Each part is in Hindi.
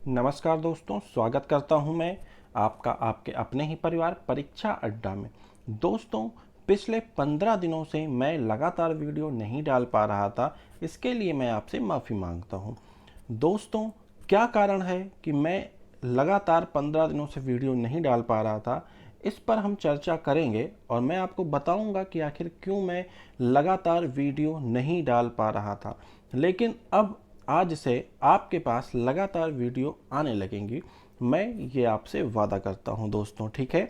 नमस्कार दोस्तों, स्वागत करता हूं मैं आपका आपके अपने ही परिवार परीक्षा अड्डा में। दोस्तों, पिछले 15 दिनों से मैं लगातार वीडियो नहीं डाल पा रहा था। इसके लिए मैं आपसे माफ़ी मांगता हूं। दोस्तों, क्या कारण है कि मैं लगातार 15 दिनों से वीडियो नहीं डाल पा रहा था, इस पर हम चर्चा करेंगे और मैं आपको बताऊंगा कि आखिर क्यों मैं लगातार वीडियो नहीं डाल पा रहा था। लेकिन अब आज से आपके पास लगातार वीडियो आने लगेंगी, मैं ये आपसे वादा करता हूँ दोस्तों। ठीक है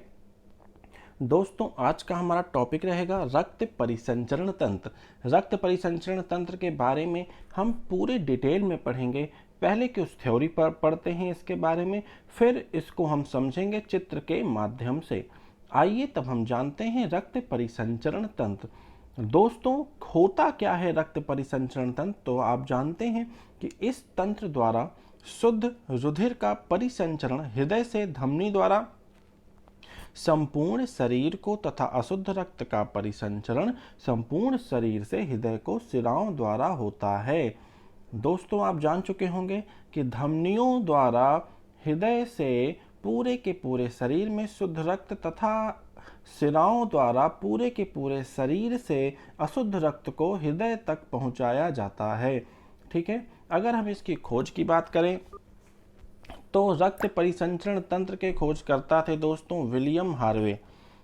दोस्तों, आज का हमारा टॉपिक रहेगा रक्त परिसंचरण तंत्र। रक्त परिसंचरण तंत्र के बारे में हम पूरे डिटेल में पढ़ेंगे। पहले की उस थ्योरी पर पढ़ते हैं इसके बारे में, फिर इसको हम समझेंगे चित्र के माध्यम से। आइए तब हम जानते हैं रक्त परिसंचरण तंत्र। दोस्तों, होता क्या है रक्त परिसंचरण तंत्र? तो आप जानते हैं कि इस तंत्र द्वारा शुद्ध रुधिर का परिसंचरण हृदय से धमनी द्वारा संपूर्ण शरीर को तथा अशुद्ध रक्त का परिसंचरण संपूर्ण शरीर से हृदय को सिराओं द्वारा होता है। दोस्तों, आप जान चुके होंगे कि धमनियों द्वारा हृदय से पूरे के पूरे शरीर में शुद्ध रक्त तथा सिराओं द्वारा पूरे के पूरे शरीर से अशुद्ध रक्त को हृदय तक पहुंचाया जाता है। ठीक है, अगर हम इसकी खोज की बात करें तो रक्त परिसंचरण तंत्र के खोजकर्ता थे दोस्तों विलियम हार्वे।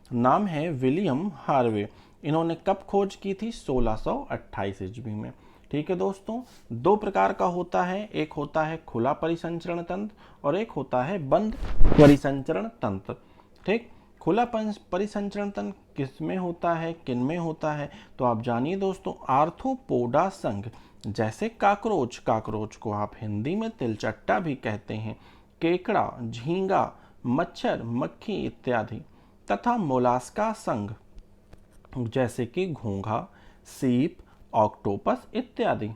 नाम है विलियम हार्वे। इन्होंने कब खोज की थी? 1628 ईस्वी में। ठीक है दोस्तों, दो प्रकार का होता है, एक होता है खुला परिसंचरण तंत्र और एक होता है बंद परिसंचरण तंत्र। ठीक, खुला परिसंचरण तंत्र किस में होता है, किन में होता है? तो आप जानिए दोस्तों, आर्थ्रोपोडा संघ, जैसे काकरोच को आप हिंदी में तिलचट्टा भी कहते हैं, केकड़ा, झींगा, मच्छर, मक्खी इत्यादि, तथा मोलास्का संघ जैसे कि घोंघा, सीप, ऑक्टोपस इत्यादि।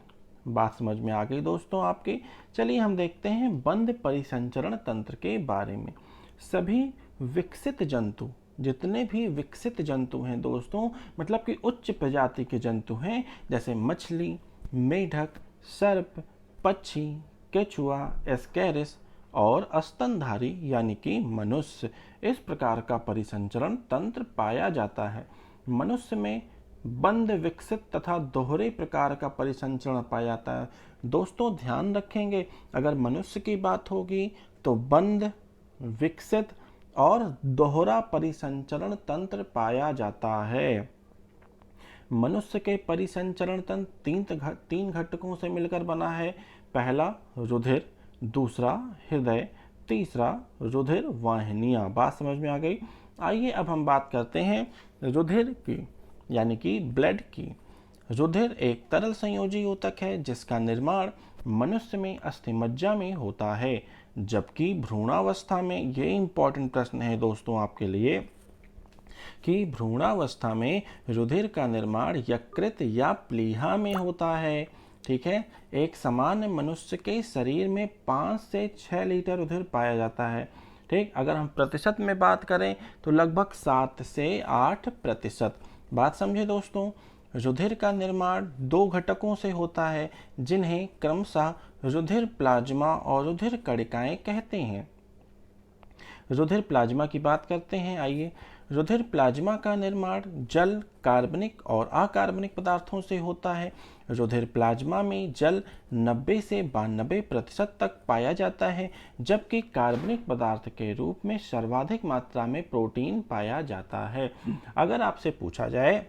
बात समझ में आ गई दोस्तों आपके? चलिए हम देखते हैं बंद परिसंचरण तंत्र के बारे में। सभी विकसित जंतु, जितने भी विकसित जंतु हैं दोस्तों, मतलब कि उच्च प्रजाति के जंतु हैं, जैसे मछली, मेढक, सर्प, पक्षी, केचुआ, एस्केरिस और स्तनधारी यानी कि मनुष्य, इस प्रकार का परिसंचरण तंत्र पाया जाता है। मनुष्य में बंद, विकसित तथा दोहरे प्रकार का परिसंचरण पाया जाता है। दोस्तों ध्यान रखेंगे, अगर मनुष्य की बात होगी तो बंद, विकसित और दोहरा परिसंचरण तंत्र पाया जाता है। मनुष्य के परिसंचरण तंत्र तीन घटकों से मिलकर बना है। पहला रुधिर, दूसरा हृदय, तीसरा रुधिर वाहिनियां। बात समझ में आ गई? आइए अब हम बात करते हैं रुधिर की, यानी कि ब्लड की। रुधिर एक तरल संयोजी ऊतक है जिसका निर्माण मनुष्य में अस्थिमज्जा में होता है, जबकि भ्रूणावस्था में, ये इंपॉर्टेंट प्रश्न है दोस्तों आपके लिए, कि भ्रूणावस्था में रुधिर का निर्माण यकृत या प्लीहा में होता है। ठीक है, एक सामान्य मनुष्य के शरीर में 5 से 6 लीटर रुधिर पाया जाता है। ठीक, अगर हम प्रतिशत में बात करें तो लगभग 7 से 8%। बात समझे दोस्तों? रुधिर का निर्माण दो घटकों से होता है जिन्हें क्रमशः रुधिर प्लाज्मा और रुधिर कणिकाएं कहते हैं। रुधिर प्लाज्मा की बात करते हैं। आइए, रुधिर प्लाज्मा का निर्माण जल, कार्बनिक और अकार्बनिक पदार्थों से होता है। रुधिर प्लाज्मा में जल 90 से 92% तक पाया जाता है, जबकि कार्बनिक पदार्थ के रूप में सर्वाधिक मात्रा में प्रोटीन पाया जाता है। अगर आपसे पूछा जाए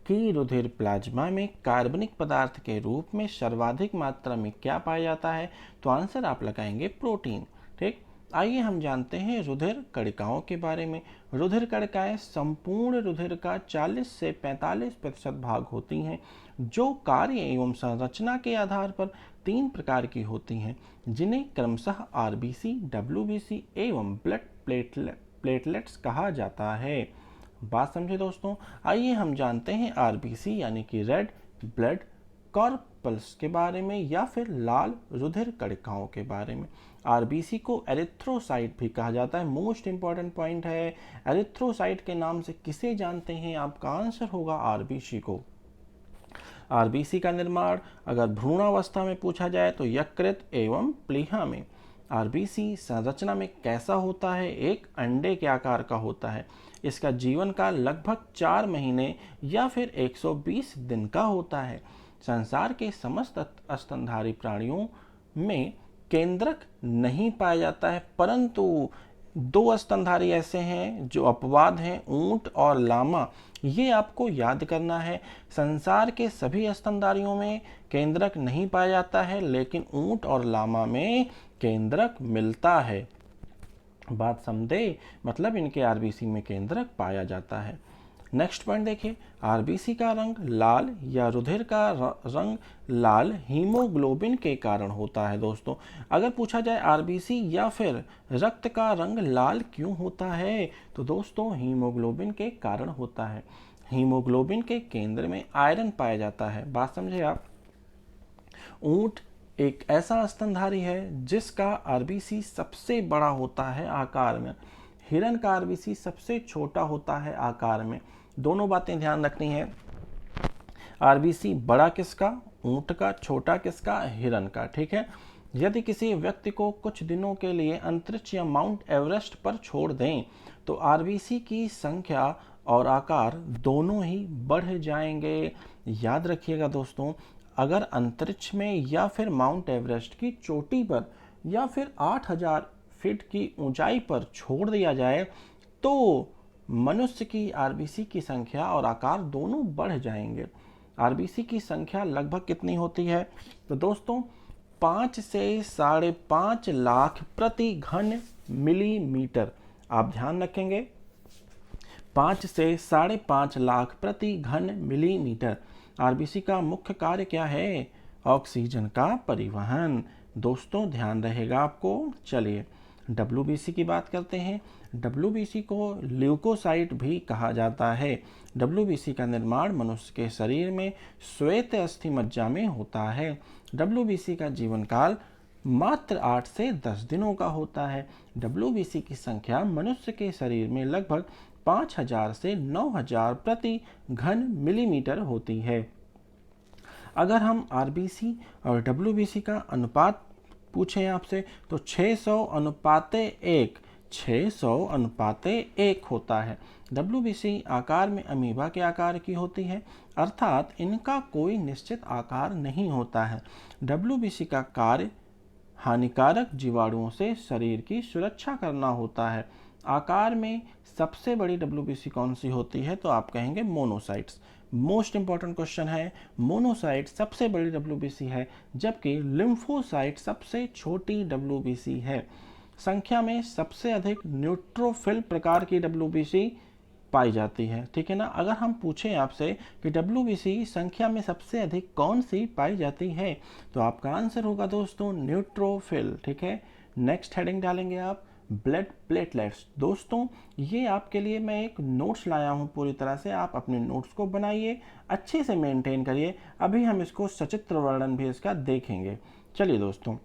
कि रुधिर प्लाज्मा में कार्बनिक पदार्थ के रूप में सर्वाधिक मात्रा में क्या पाया जाता है, तो आंसर आप लगाएंगे प्रोटीन। ठीक, आइए हम जानते हैं रुधिर कणिकाओं के बारे में। रुधिर कणिकाएं संपूर्ण रुधिर का 40 से 45% भाग होती हैं, जो कार्य एवं संरचना के आधार पर 3 प्रकार की होती हैं, जिन्हें क्रमशः आरबीसी, डब्ल्यूबीसी एवं ब्लड प्लेटलेट्स कहा जाता है। बात समझे दोस्तों? आइए हम जानते हैं आरबीसी यानी कि रेड ब्लड कॉर्पल्स के बारे में, या फिर लाल रुधिर कणिकाओं के बारे में। आरबीसी को एरिथ्रोसाइट भी कहा जाता है। मोस्ट इंपॉर्टेंट पॉइंट है, एरिथ्रोसाइट के नाम से किसे जानते हैं? आपका आंसर होगा आरबीसी को। आरबीसी का निर्माण अगर भ्रूणावस्था में पूछा जाए तो यकृत एवं प्लीहा में, आरबीसी संरचना में कैसा होता है? एक अंडे के आकार का होता है। इसका जीवन काल लगभग 4 महीने या फिर 120 दिन का होता है। संसार के समस्त स्तनधारी प्राणियों में केंद्रक नहीं पाया जाता है, परंतु 2 स्तनधारी ऐसे हैं जो अपवाद हैं, ऊंट और लामा। ये आपको याद करना है। संसार के सभी स्तनधारियों में केंद्रक नहीं पाया जाता है, लेकिन ऊंट और लामा में केंद्रक मिलता है। बात समझे? मतलब इनके आरबीसी में केंद्रक पाया जाता है। नेक्स्ट पॉइंट देखिए, आरबीसी का रंग लाल या रुधिर का रंग लाल हीमोग्लोबिन के कारण होता है। दोस्तों, अगर पूछा जाए आरबीसी या फिर रक्त का रंग लाल क्यों होता है, तो दोस्तों हीमोग्लोबिन के कारण होता है। हीमोग्लोबिन के केंद्र में आयरन पाया जाता है। बात समझे आप? ऊंट एक ऐसा स्तनधारी है जिसका आरबीसी सबसे बड़ा होता है आकार में। हिरन का आरबीसी सबसे छोटा होता है आकार में। दोनों बातें ध्यान रखनी है। आरबीसी बड़ा किसका? ऊंट का। छोटा किसका? हिरन का। ठीक है। यदि किसी व्यक्ति को कुछ दिनों के लिए अंतरिक्ष या माउंट एवरेस्ट पर छोड़ दें तो आरबीसी की संख्या और आकार दोनों ही बढ़ जाएंगे। याद रखिएगा दोस्तों, अगर अंतरिक्ष में या फिर माउंट एवरेस्ट की चोटी पर या फिर 8000 फीट की ऊंचाई पर छोड़ दिया जाए तो मनुष्य की आरबीसी की संख्या और आकार दोनों बढ़ जाएंगे। आरबीसी की संख्या लगभग कितनी होती है? तो दोस्तों 5 से 5.5 लाख प्रति घन मिलीमीटर। आप ध्यान रखेंगे, 5 से 5.5 लाख प्रति घन मिलीमीटर। आरबीसी का मुख्य कार्य क्या है? ऑक्सीजन का परिवहन। दोस्तों ध्यान रहेगा आपको। चलिए डब्ल्यूबीसी की बात करते हैं। डब्ल्यूबीसी को ल्यूकोसाइट भी कहा जाता है। डब्ल्यूबीसी का निर्माण मनुष्य के शरीर में श्वेत अस्थि मज्जा में होता है। डब्ल्यूबीसी का जीवन काल मात्र 8 से 10 दिनों का होता है। डब्ल्यूबीसी की संख्या मनुष्य के शरीर में लगभग 5000 से 9000 प्रति घन मिलीमीटर होती है। अगर हम आरबीसी और डब्ल्यूबीसी का अनुपात पूछें आपसे तो 600:1, 600:1 होता है। डब्ल्यूबीसी आकार में अमीबा के आकार की होती है, अर्थात इनका कोई निश्चित आकार नहीं होता है। डब्ल्यूबीसी का कार्य हानिकारक जीवाणुओं से शरीर की सुरक्षा करना होता है। आकार में सबसे बड़ी डब्ल्यूबीसी कौन सी होती है? तो आप कहेंगे मोनोसाइट्स। मोस्ट इंपॉर्टेंट क्वेश्चन है। मोनोसाइट सबसे बड़ी डब्ल्यूबीसी है, जबकि लिम्फोसाइट सबसे छोटी डब्ल्यूबीसी है। संख्या में सबसे अधिक न्यूट्रोफिल प्रकार की डब्ल्यूबीसी पाई जाती है। ठीक है ना। अगर हम पूछें आपसे कि डब्ल्यूबीसी संख्या में सबसे अधिक कौन सी पाई जाती है, तो आपका आंसर होगा दोस्तों न्यूट्रोफिल। ठीक है। नेक्स्ट हेडिंग डालेंगे आप ब्लड प्लेटलेट्स। दोस्तों ये आपके लिए मैं एक नोट्स लाया हूँ पूरी तरह से। आप अपने नोट्स को बनाइए, अच्छे से मेंटेन करिए। अभी हम इसको सचित्र वर्णन भी इसका देखेंगे। चलिए दोस्तों,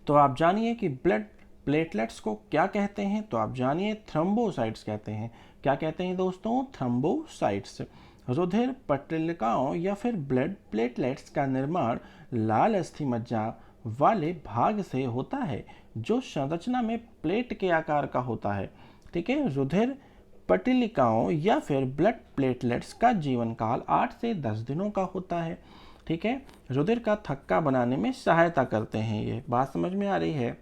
तो आप जानिए कि ब्लड प्लेटलेट्स को क्या कहते हैं। तो आप जानिए थ्रोम्बोसाइट्स कहते हैं। क्या कहते हैं दोस्तों? थ्रोम्बोसाइट्स। रुधिर पट्टिकाओं या फिर ब्लड प्लेटलेट्स का निर्माण लाल अस्थि मज्जा वाले भाग से होता है, जो संरचना में प्लेट के आकार का होता है। ठीक है। रुधिर पट्टिकाओं या फिर ब्लड प्लेटलेट्स का जीवन काल 8 से 10 दिनों का होता है। ठीक है। रुधिर का थक्का बनाने में सहायता करते हैं। ये बात समझ में आ रही है?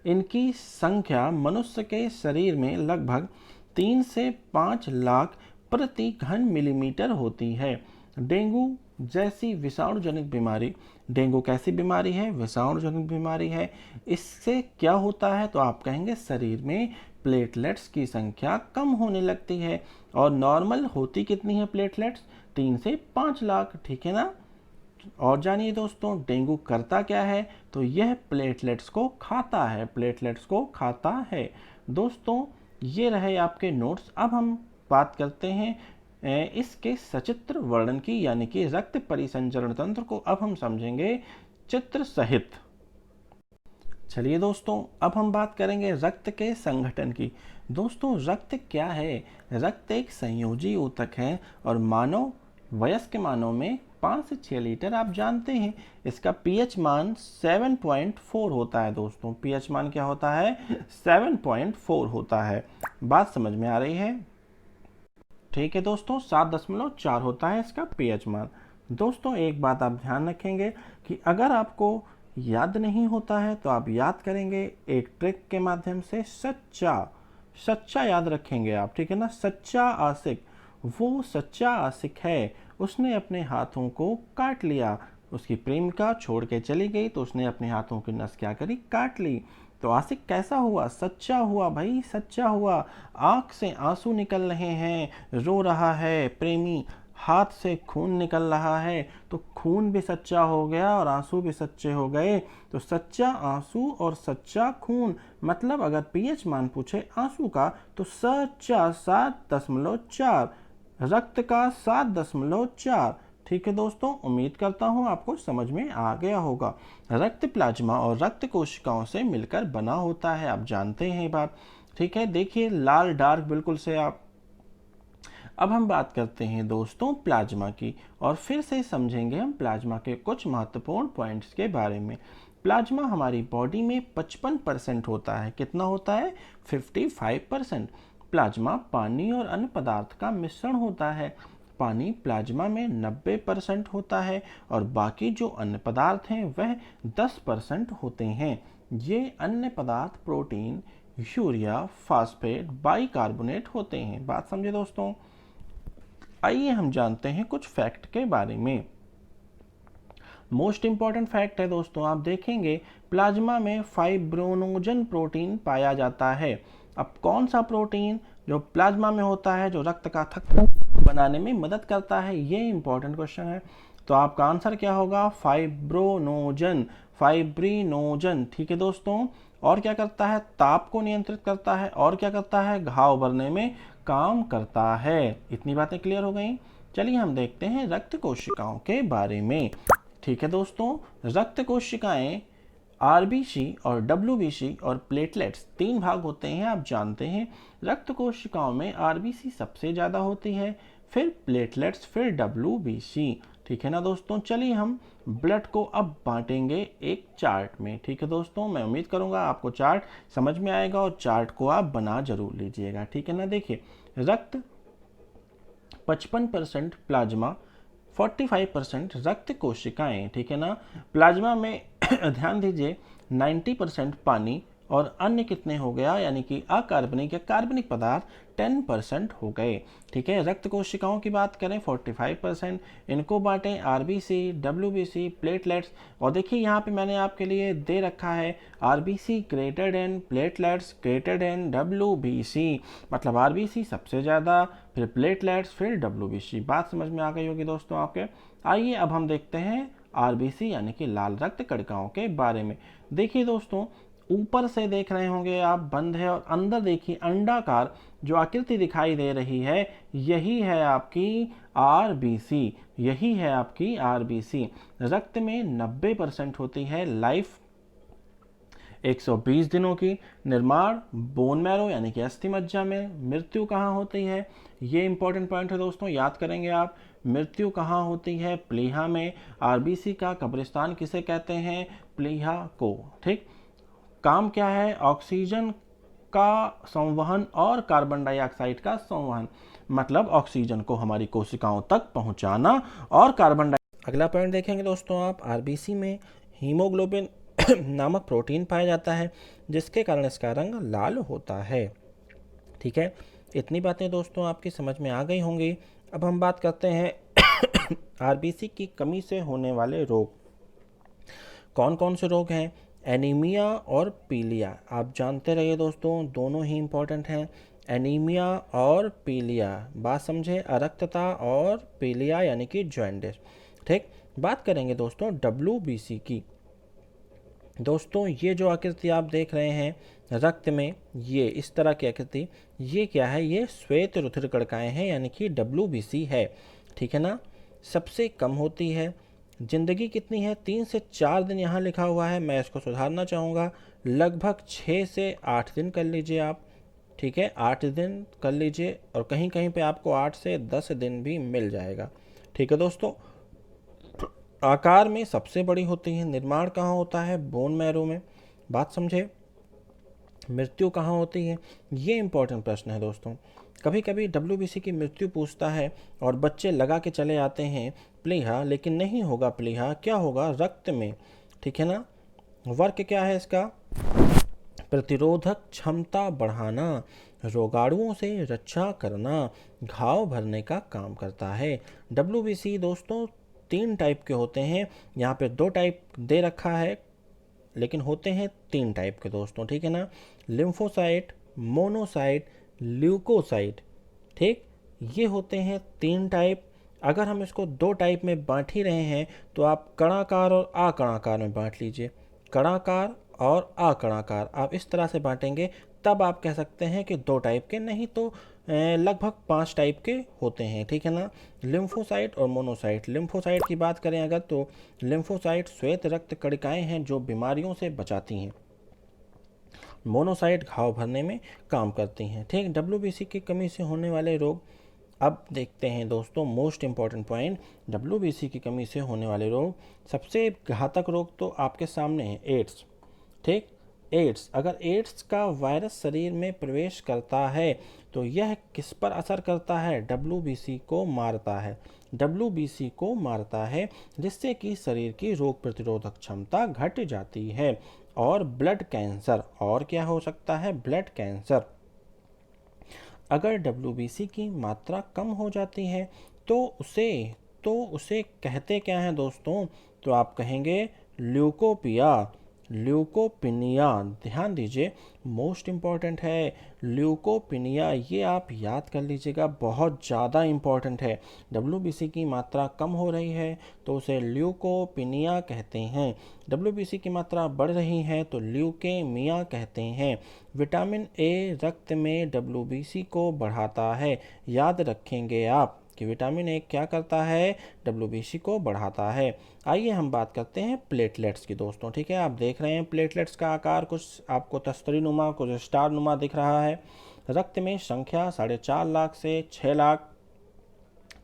इनकी संख्या मनुष्य के शरीर में लगभग 3 से 5 लाख प्रति घन मिलीमीटर होती है। डेंगू जैसी विषाणु जनित बीमारी, डेंगू कैसी बीमारी है? विषाणु जनित बीमारी है। इससे क्या होता है? तो आप कहेंगे शरीर में प्लेटलेट्स की संख्या कम होने लगती है। और नॉर्मल होती कितनी है प्लेटलेट्स? 3 से 5 लाख। ठीक है ना। और जानिए दोस्तों डेंगू करता क्या है? तो यह प्लेटलेट्स को खाता है। प्लेटलेट्स को खाता है। दोस्तों ये रहे आपके नोट्स। अब हम बात करते हैं इसके सचित्र वर्णन की, यानी कि रक्त परिसंचरण तंत्र को अब हम समझेंगे चित्र सहित। चलिए दोस्तों, अब हम बात करेंगे रक्त के संगठन की। दोस्तों रक्त क्या है? रक्त एक संयोजी ऊतक है और वयस्क मानव में 5 से 6 लीटर। आप जानते हैं इसका पीएच मान 7.4 होता है दोस्तों। पीएच मान क्या होता है? 7.4 होता है। बात समझ में आ रही है? ठीक है दोस्तों, 7.4 होता है इसका पीएच मान। दोस्तों एक बात आप ध्यान रखेंगे कि अगर आपको याद नहीं होता है तो आप याद करेंगे एक ट्रिक के माध्यम से। सच्चा सच्चा याद रखेंगे आप, ठीक है ना। सच्चा आशिक, वो सच्चा आशिक है, उसने अपने हाथों को काट लिया। उसकी प्रेमिका छोड़ के चली गई तो उसने अपने हाथों की नस क्या करी? काट ली। तो आशिक कैसा हुआ? सच्चा हुआ भाई, सच्चा हुआ। आंख से आंसू निकल रहे हैं, रो रहा है प्रेमी, हाथ से खून निकल रहा है, तो खून भी सच्चा हो गया और आंसू भी सच्चे हो गए। तो सच्चा आंसू और सच्चा खून, मतलब अगर पीएच मान पूछे आंसू का तो सच्चा 7.4, रक्त का 7.4। ठीक है दोस्तों, उम्मीद करता हूँ आपको समझ में आ गया होगा। रक्त प्लाज्मा और रक्त कोशिकाओं से मिलकर बना होता है, आप जानते हैं ये बात। ठीक है, देखिए लाल डार्क बिल्कुल से आप। अब हम बात करते हैं दोस्तों प्लाज्मा की, और फिर से समझेंगे हम प्लाज्मा के कुछ महत्वपूर्ण पॉइंट्स के बारे में। प्लाज्मा हमारी बॉडी में 55% होता है। कितना होता है? 55%। प्लाज्मा पानी और अन्य पदार्थ का मिश्रण होता है। पानी प्लाज्मा में 90% होता है और बाकी जो अन्य पदार्थ हैं वह 10% होते हैं। ये अन्य पदार्थ प्रोटीन, यूरिया, फास्फेट, बाइकार्बोनेट होते हैं। बात समझे दोस्तों? आइए हम जानते हैं कुछ फैक्ट के बारे में। मोस्ट इंपॉर्टेंट फैक्ट है दोस्तों, आप देखेंगे प्लाज्मा में फाइब्रोनोजन प्रोटीन पाया जाता है। अब कौन सा प्रोटीन जो प्लाज्मा में होता है जो रक्त का थक्का बनाने में मदद करता है, ये इंपॉर्टेंट क्वेश्चन है। तो आपका आंसर क्या होगा? Fibrinogen, fibrinogen. ठीक है दोस्तों, और क्या करता है? ताप को नियंत्रित करता है, और क्या करता है? घाव भरने में काम करता है। इतनी बातें क्लियर हो गई। चलिए हम देखते हैं रक्त कोशिकाओं के बारे में। ठीक है दोस्तों, रक्त कोशिकाएं आरबीसी और डब्ल्यूबीसी और प्लेटलेट्स 3 भाग होते हैं, आप जानते हैं। रक्त कोशिकाओं में आरबीसी सबसे ज़्यादा होती है, फिर प्लेटलेट्स, फिर डब्ल्यूबीसी। ठीक है ना दोस्तों, चलिए हम ब्लड को अब बांटेंगे एक चार्ट में। ठीक है दोस्तों, मैं उम्मीद करूंगा आपको चार्ट समझ में आएगा और चार्ट को आप बना जरूर लीजिएगा। ठीक है ना, देखिए रक्त 55% प्लाज्मा, 45% रक्त कोशिकाएं। ठीक है ना, प्लाज्मा में ध्यान दीजिए 90% पानी और अन्य कितने हो गया, यानी कि अकार्बनिक या कार्बनिक पदार्थ 10% हो गए। ठीक है, रक्त कोशिकाओं की बात करें 45%, इनको बांटें आरबीसी, डब्ल्यूबीसी, प्लेटलेट्स। और देखिए यहाँ पे मैंने आपके लिए दे रखा है RBC greater than platelets greater than WBC, मतलब आरबीसी सबसे ज़्यादा, फिर प्लेटलेट्स, फिर डब्ल्यूबीसी। बात समझ में आ गई होगी दोस्तों आपके। आइए अब हम देखते हैं आरबीसी यानी कि लाल रक्त कणिकाओं के बारे में। देखिए दोस्तों, ऊपर से देख रहे होंगे आप बंद है, और अंदर देखिए अंडाकार जो आकृति दिखाई दे रही है, यही है आपकी आरबीसी, यही है आपकी आरबीसी। रक्त में 90% होती है लाइफ 120 दिनों की। निर्माण बोन मैरो यानी कि अस्थि मज्जा में। मृत्यु कहाँ होती है? ये इंपॉर्टेंट पॉइंट है दोस्तों, याद करेंगे आप। मृत्यु कहाँ होती है? प्लीहा में। आरबीसी का कब्रिस्तान किसे कहते हैं? प्लीहा को। ठीक, काम क्या है? ऑक्सीजन का संवहन और कार्बन डाइऑक्साइड का संवहन, मतलब ऑक्सीजन को हमारी कोशिकाओं तक पहुंचाना और कार्बन डाइऑक्साइड। अगला पॉइंट देखेंगे दोस्तों आप, आरबीसी में हीमोग्लोबिन नामक प्रोटीन पाया जाता है जिसके कारण इसका रंग लाल होता है। ठीक है, इतनी बातें दोस्तों आपकी समझ में आ गई होंगी। अब हम बात करते हैं आरबीसी की कमी से होने वाले रोग। कौन कौन से रोग हैं? एनीमिया और पीलिया। आप जानते रहिए दोस्तों, दोनों ही इंपॉर्टेंट हैं। एनीमिया और पीलिया, बात समझे, अरक्तता, और पीलिया यानी कि जॉन्डिस। ठीक, बात करेंगे दोस्तों डब्ल्यूबीसी की। दोस्तों ये जो आकृति आप देख रहे हैं रक्त में, ये इस तरह की आकृति, ये क्या है? ये श्वेत रुधिर कणिकाएं हैं, यानी कि डब्ल्यूबीसी है। ठीक है ना, सबसे कम होती है। जिंदगी कितनी है? 3 से 4 दिन यहाँ लिखा हुआ है, मैं इसको सुधारना चाहूँगा। लगभग 6 से 8 दिन कर लीजिए आप। ठीक है, 8 दिन कर लीजिए, और कहीं कहीं पे आपको 8 से 10 दिन भी मिल जाएगा। ठीक है दोस्तों, आकार में सबसे बड़ी होती है। निर्माण कहाँ होता है? बोन मैरो में। बात समझे? मृत्यु कहाँ होती है? ये इंपॉर्टेंट प्रश्न है दोस्तों। कभी कभी डब्ल्यूबीसी की मृत्यु पूछता है और बच्चे लगा के चले आते हैं प्लीहा, लेकिन नहीं होगा प्लीहा। क्या होगा? रक्त में। ठीक है ना। वर्क क्या है इसका? प्रतिरोधक क्षमता बढ़ाना, रोगाणुओं से रक्षा करना, घाव भरने का काम करता है। डब्ल्यूबीसी दोस्तों 3 टाइप के होते हैं। यहाँ पे 2 टाइप दे रखा है, लेकिन होते हैं 3 टाइप के दोस्तों। ठीक है ना। Lymphocyte, monocyte, leukocyte. ठीक, ये होते हैं 3 टाइप। अगर हम इसको 2 टाइप में बांट ही रहे हैं तो आप कणाकार और अकणाकार में बांट लीजिए। कणाकार और अकणाकार आप इस तरह से बांटेंगे, तब आप कह सकते हैं कि 2 टाइप के, नहीं तो लगभग 5 टाइप के होते हैं। ठीक है ना। लिम्फोसाइट और मोनोसाइट। लिम्फोसाइट की बात करें अगर, तो लिम्फोसाइट श्वेत रक्त कणिकाएं हैं जो बीमारियों से बचाती हैं। मोनोसाइट घाव भरने में काम करती हैं। ठीक, डब्ल्यूबीसी की कमी से होने वाले रोग। अब देखते हैं दोस्तों मोस्ट इंपॉर्टेंट पॉइंट, डब्ल्यूबीसी की कमी से होने वाले रोग। सबसे घातक रोग तो आपके सामने है, एड्स। ठीक, एड्स। अगर एड्स का वायरस शरीर में प्रवेश करता है तो यह किस पर असर करता है? डब्ल्यूबीसी को मारता है। डब्ल्यूबीसी को मारता है, जिससे कि शरीर की रोग प्रतिरोधक क्षमता घट जाती है। और ब्लड कैंसर। और क्या हो सकता है? Blood cancer. अगर डब्ल्यूबीसी की मात्रा कम हो जाती है तो उसे कहते क्या हैं दोस्तों? तो आप कहेंगे ल्यूकोपिया, ल्यूकोपिनिया। ध्यान दीजिए, मोस्ट इम्पॉर्टेंट है ल्यूकोपिनिया। ये आप याद कर लीजिएगा, बहुत ज़्यादा इम्पॉर्टेंट है। डब्ल्यूबीसी की मात्रा कम हो रही है तो उसे ल्यूकोपिनिया कहते हैं। डब्ल्यूबीसी की मात्रा बढ़ रही है तो ल्यूकेमिया कहते हैं। विटामिन ए रक्त में डब्ल्यूबीसी को बढ़ाता है। याद रखेंगे आप कि विटामिन ए क्या करता है? डब्ल्यूबीसी को बढ़ाता है। आइए हम बात करते हैं प्लेटलेट्स की दोस्तों। ठीक है, आप देख रहे हैं प्लेटलेट्स का आकार कुछ आपको तस्तरी नुमा, कुछ स्टार नुमा दिख रहा है। रक्त में संख्या 4.5 लाख से 6 लाख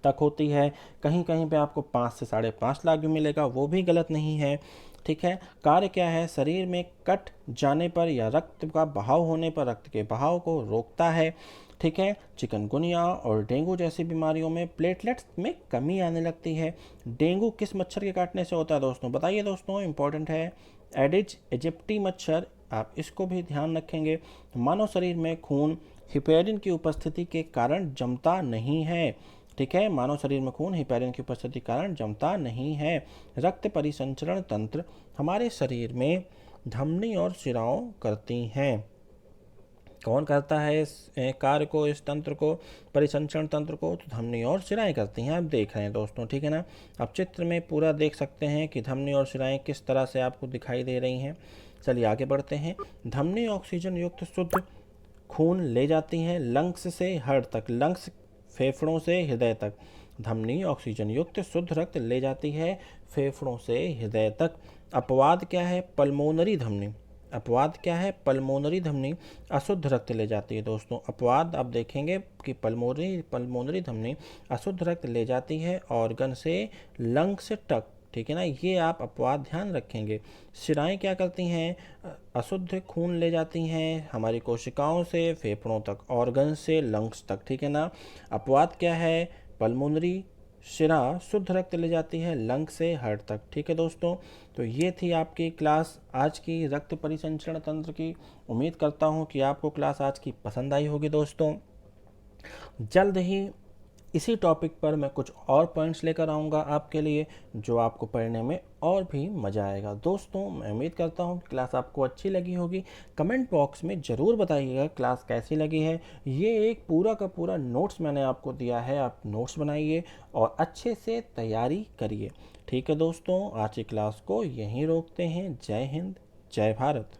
तक होती है। कहीं कहीं पे आपको 5 से 5.5 लाख भी मिलेगा, वो भी गलत नहीं है। ठीक है। कार्य क्या है? शरीर में कट जाने पर या रक्त का बहाव होने पर रक्त के बहाव को रोकता है। ठीक है। चिकनगुनिया और डेंगू जैसी बीमारियों में प्लेटलेट्स में कमी आने लगती है। डेंगू किस मच्छर के काटने से होता है दोस्तों? बताइए दोस्तों, इंपॉर्टेंट है। एडिज इजिप्टी मच्छर, आप इसको भी ध्यान रखेंगे। मानव शरीर में खून हिपेरिन की उपस्थिति के कारण जमता नहीं है। ठीक है, मानव शरीर में खून हिपेरिन की उपस्थिति के कारण जमता नहीं है। रक्त परिसंचरण तंत्र हमारे शरीर में धमनी और शिराओं करती हैं। कौन करता है इस कार्य को, इस तंत्र को, परिसंचरण तंत्र को? तो धमनी और शिराएं करती हैं। आप देख रहे हैं दोस्तों। ठीक है ना। आप चित्र में पूरा देख सकते हैं कि धमनी और शिराएं किस तरह से आपको दिखाई दे रही हैं। चलिए आगे बढ़ते हैं। धमनी ऑक्सीजन युक्त शुद्ध खून ले जाती हैं लंग्स से हार्ट तक, लंग्स फेफड़ों से हृदय तक। धमनी ऑक्सीजन युक्त शुद्ध रक्त ले जाती है फेफड़ों से हृदय तक। अपवाद क्या है? पल्मोनरी धमनी। अपवाद क्या है? पल्मोनरी धमनी अशुद्ध रक्त ले जाती है दोस्तों। अपवाद आप देखेंगे कि पल्मोनरी धमनी अशुद्ध रक्त ले जाती है ऑर्गन से लंग्स तक। ठीक है ना, ये आप अपवाद ध्यान रखेंगे। शिराएं क्या करती हैं? अशुद्ध खून ले जाती हैं हमारी कोशिकाओं से फेफड़ों तक, ऑर्गन से लंग्स तक। ठीक है ना। अपवाद क्या है? पल्मोनरी शिरा शुद्ध रक्त ले जाती है लंग से हार्ट तक। ठीक है दोस्तों, तो ये थी आपकी क्लास आज की रक्त परिसंचरण तंत्र की। उम्मीद करता हूँ कि आपको क्लास आज की पसंद आई होगी दोस्तों। जल्द ही इसी टॉपिक पर मैं कुछ और पॉइंट्स लेकर आऊँगा आपके लिए, जो आपको पढ़ने में और भी मज़ा आएगा। दोस्तों मैं उम्मीद करता हूँ क्लास आपको अच्छी लगी होगी। कमेंट बॉक्स में ज़रूर बताइएगा क्लास कैसी लगी है। ये एक पूरा का पूरा नोट्स मैंने आपको दिया है, आप नोट्स बनाइए और अच्छे से तैयारी करिए। ठीक है दोस्तों, आज की क्लास को यहीं रोकते हैं। जय हिंद, जय भारत।